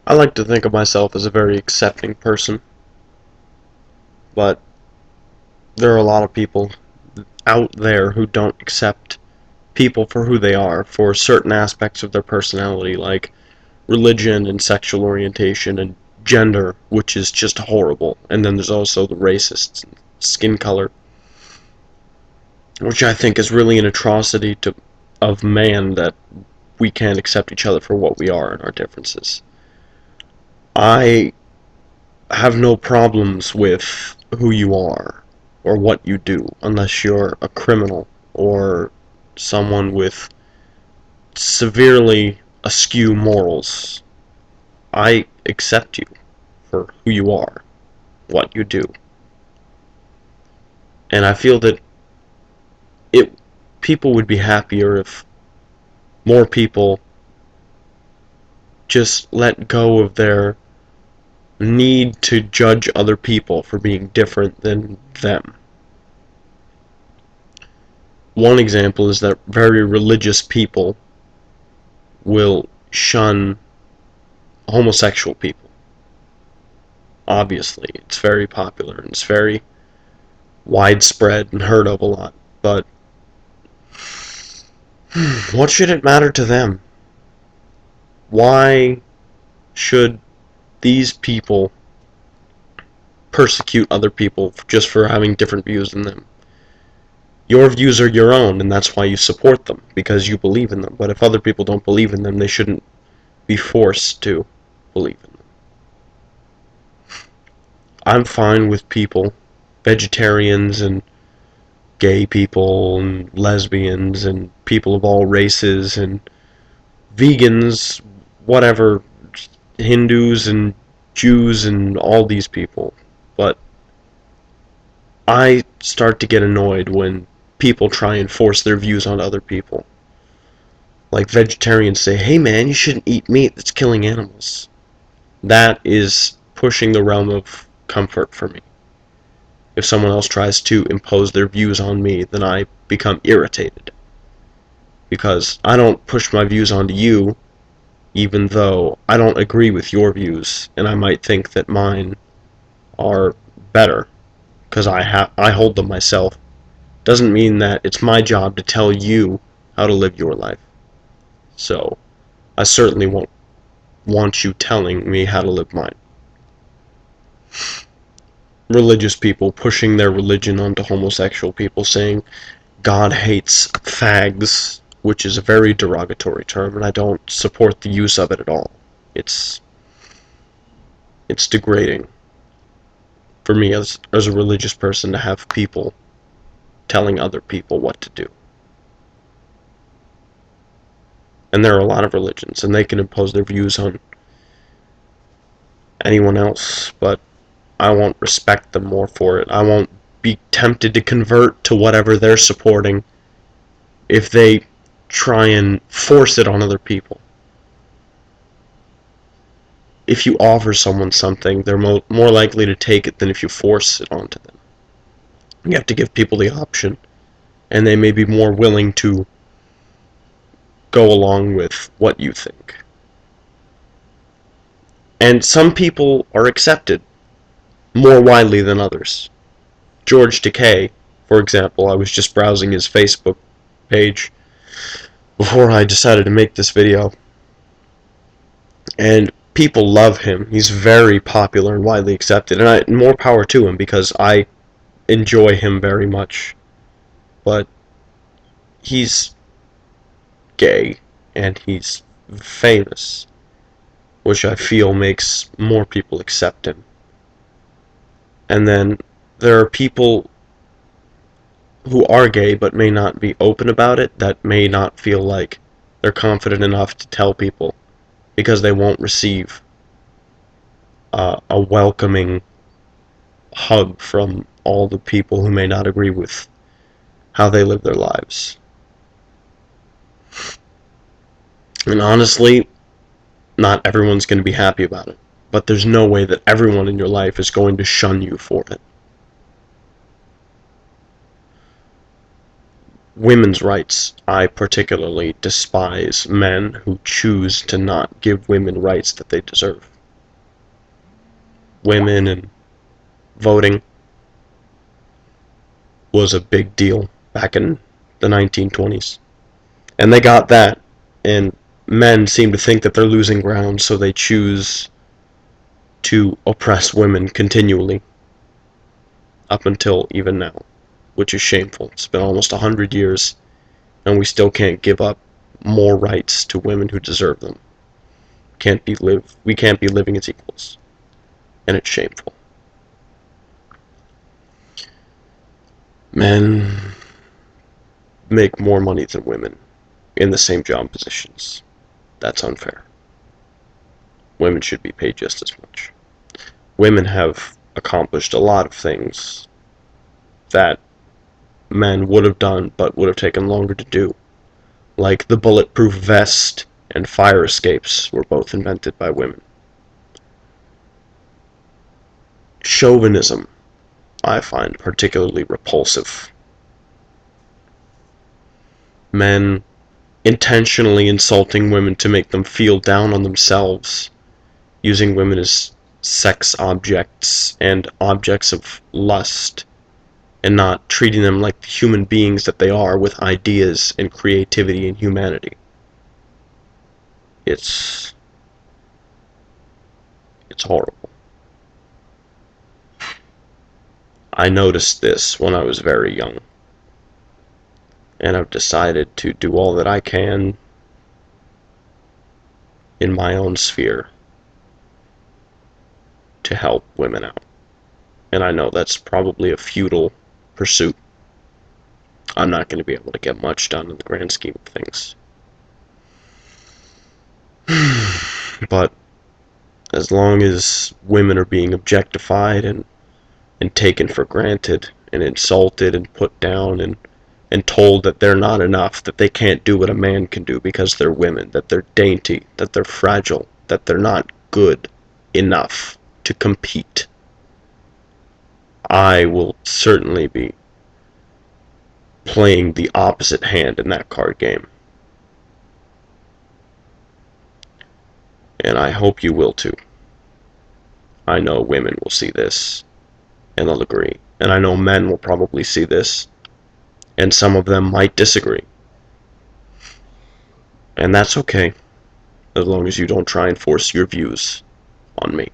I like to think of myself as a very accepting person, but there are a lot of people out there who don't accept people for who they are, for certain aspects of their personality, like religion and sexual orientation and gender, which is just horrible. And then there's also the racists, and skin color, which I think is really an atrocity of man that we can't accept each other for what we are and our differences. I have no problems with who you are or what you do unless you're a criminal or someone with severely askew morals. I accept you for who you are, what you do. And I feel that it people would be happier if more people just let go of their need to judge other people for being different than them. One example is that very religious people will shun homosexual people. Obviously, it's very popular and it's very widespread and heard of a lot. But what should it matter to them? Why should these people persecute other people just for having different views than them? Your views are your own, and that's why you support them, because you believe in them. But if other people don't believe in them, they shouldn't be forced to believe in them. I'm fine with people, vegetarians and gay people and lesbians and people of all races and vegans, whatever, Hindus and Jews and all these people. But I start to get annoyed when people try and force their views on other people. Like vegetarians say, hey man, you shouldn't eat meat that's killing animals. That is pushing the realm of comfort for me. If someone else tries to impose their views on me, then I become irritated. Because I don't push my views onto you, even though I don't agree with your views, and I might think that mine are better, because I hold them myself. Doesn't mean that it's my job to tell you how to live your life. So, I certainly won't want you telling me how to live mine. Religious people pushing their religion onto homosexual people, saying God hates fags, which is a very derogatory term, and I don't support the use of it at all. It's degrading for me as a religious person to have people telling other people what to do. And there are a lot of religions, and they can impose their views on anyone else, but I won't respect them more for it. I won't be tempted to convert to whatever they're supporting if they try and force it on other people. If you offer someone something, they're more likely to take it than if you force it onto them. You have to give people the option, and they may be more willing to go along with what you think. And some people are accepted more widely than others. George Takei, for example, I was just browsing his Facebook page before I decided to make this video, and people love him. He's very popular and widely accepted, and more power to him, because I enjoy him very much. But he's gay, and he's famous, which I feel makes more people accept him. And then there are people who are gay but may not be open about it, that may not feel like they're confident enough to tell people, because they won't receive a welcoming hug from all the people who may not agree with how they live their lives. And honestly, not everyone's going to be happy about it, but there's no way that everyone in your life is going to shun you for it. Women's rights. I particularly despise men who choose to not give women rights that they deserve. women and voting was a big deal back in the 1920s. And they got that, and men seem to think that they're losing ground, so they choose to oppress women continually up until even now, which is shameful. It's been almost 100 years, and we still can't give up more rights to women who deserve them. We can't be living as equals, and it's shameful. Men make more money than women in the same job positions. That's unfair. Women should be paid just as much. Women have accomplished a lot of things that men would have done but would have taken longer to do. Like the bulletproof vest and fire escapes were both invented by women. Chauvinism, I find particularly repulsive. Men intentionally insulting women to make them feel down on themselves, using women as sex objects and objects of lust, and not treating them like the human beings that they are with ideas and creativity and humanity. It's horrible. I noticed this when I was very young, and I've decided to do all that I can in my own sphere to help women out. And I know that's probably a futile pursuit. I'm not going to be able to get much done in the grand scheme of things. But as long as women are being objectified and taken for granted and insulted and put down and told that they're not enough, that they can't do what a man can do because they're women, that they're dainty, that they're fragile, that they're not good enough to compete, I will certainly be playing the opposite hand in that card game. And I hope you will too. I know women will see this and they'll agree. And I know men will probably see this, and some of them might disagree. And that's okay, as long as you don't try and force your views on me.